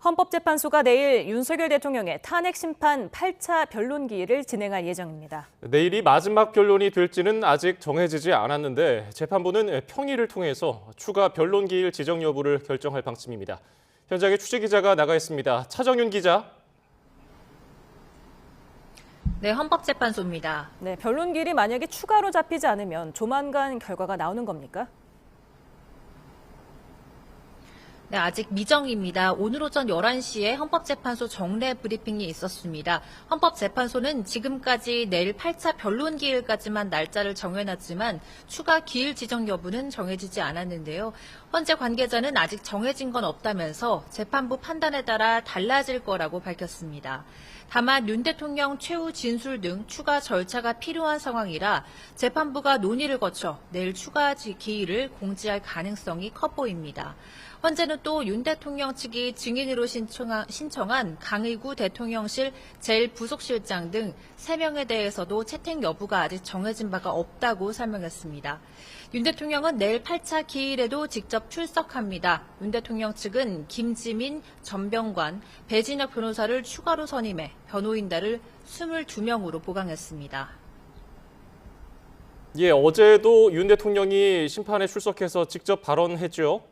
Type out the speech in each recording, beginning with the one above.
헌법재판소가 내일 윤석열 대통령의 탄핵 심판 8차 변론 기일을 진행할 예정입니다. 내일이 마지막 변론이 될지는 아직 정해지지 않았는데 재판부는 평의를 통해서 추가 변론 기일 지정 여부를 결정할 방침입니다. 현장에 취재기자가 나가 있습니다. 차정윤 기자. 네, 헌법재판소입니다. 네, 변론 기일이 만약에 추가로 잡히지 않으면 조만간 결과가 나오는 겁니까? 네, 아직 미정입니다. 오늘 오전 11시에 헌법재판소 정례 브리핑이 있었습니다. 헌법재판소는 지금까지 내일 8차 변론 기일까지만 날짜를 정해놨지만 추가 기일 지정 여부는 정해지지 않았는데요. 현재 관계자는 아직 정해진 건 없다면서 재판부 판단에 따라 달라질 거라고 밝혔습니다. 다만 윤 대통령 최후 진술 등 추가 절차가 필요한 상황이라 재판부가 논의를 거쳐 내일 추가 기일을 공지할 가능성이 커 보입니다. 현재는 또 윤 대통령 측이 증인으로 신청한 강의구 대통령실 제1부속실장 등 3명에 대해서도 채택 여부가 아직 정해진 바가 없다고 설명했습니다. 윤 대통령은 내일 8차 기일에도 직접 출석합니다. 윤 대통령 측은 김지민, 전병관, 배진혁 변호사를 추가로 선임해 변호인단을 22명으로 보강했습니다. 예, 어제도 윤 대통령이 심판에 출석해서 직접 발언했죠.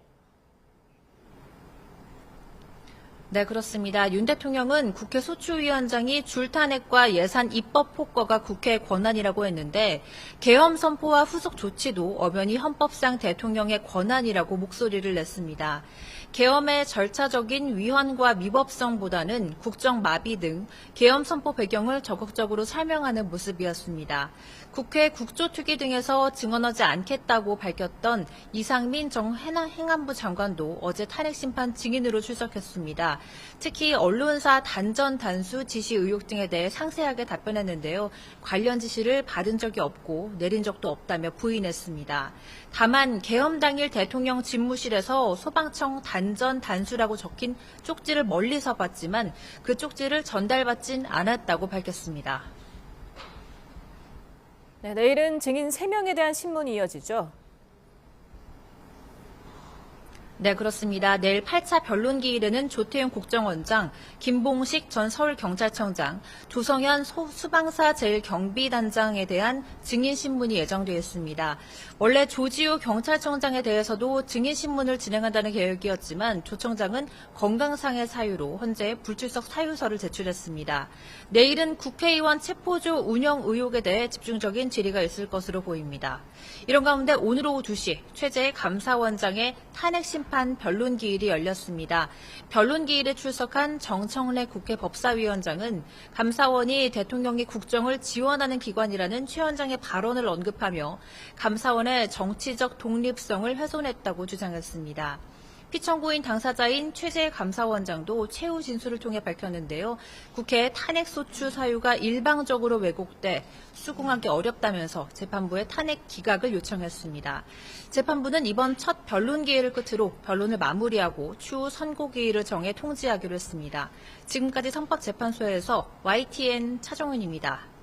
네, 그렇습니다. 윤 대통령은 국회 소추위원장이 줄탄핵과 예산 입법 폭거가 국회의 권한이라고 했는데 계엄 선포와 후속 조치도 엄연히 헌법상 대통령의 권한이라고 목소리를 냈습니다. 계엄의 절차적인 위헌과 미법성보다는 국정 마비 등 계엄 선포 배경을 적극적으로 설명하는 모습이었습니다. 국회 국조특위 등에서 증언하지 않겠다고 밝혔던 이상민 전 행안부 장관도 어제 탄핵 심판 증인으로 출석했습니다. 특히 언론사 단전 단수 지시 의혹 등에 대해 상세하게 답변했는데요. 관련 지시를 받은 적이 없고 내린 적도 없다며 부인했습니다. 다만 계엄 당일 대통령 집무실에서 소방청 단전 단수라고 적힌 쪽지를 멀리서 봤지만 그 쪽지를 전달받진 않았다고 밝혔습니다. 네, 내일은 증인 3명에 대한 신문이 이어지죠. 네, 그렇습니다. 내일 8차 변론 기일에는 조태용 국정원장, 김봉식 전 서울경찰청장, 조성현 수방사 제1경비단장에 대한 증인 신문이 예정되어 있습니다. 원래 조지호 경찰청장에 대해서도 증인 신문을 진행한다는 계획이었지만 조 청장은 건강상의 사유로 현재 불출석 사유서를 제출했습니다. 내일은 국회의원 체포조 운영 의혹에 대해 집중적인 질의가 있을 것으로 보입니다. 이런 가운데 오늘 오후 2시 최재해 감사원장의 탄핵 심판 변론 기일이 열렸습니다. 변론 기일에 출석한 정청래 국회 법사위원장은 감사원이 대통령이 국정을 지원하는 기관이라는 최 원장의 발언을 언급하며 감사원의 정치적 독립성을 훼손했다고 주장했습니다. 피청구인 당사자인 최재해 감사원장도 최후 진술을 통해 밝혔는데요. 국회 탄핵 소추 사유가 일방적으로 왜곡돼 수긍하기 어렵다면서 재판부에 탄핵 기각을 요청했습니다. 재판부는 이번 첫 변론 기일을 끝으로 변론을 마무리하고 추후 선고 기일을 정해 통지하기로 했습니다. 지금까지 헌법재판소에서 YTN 차정은입니다.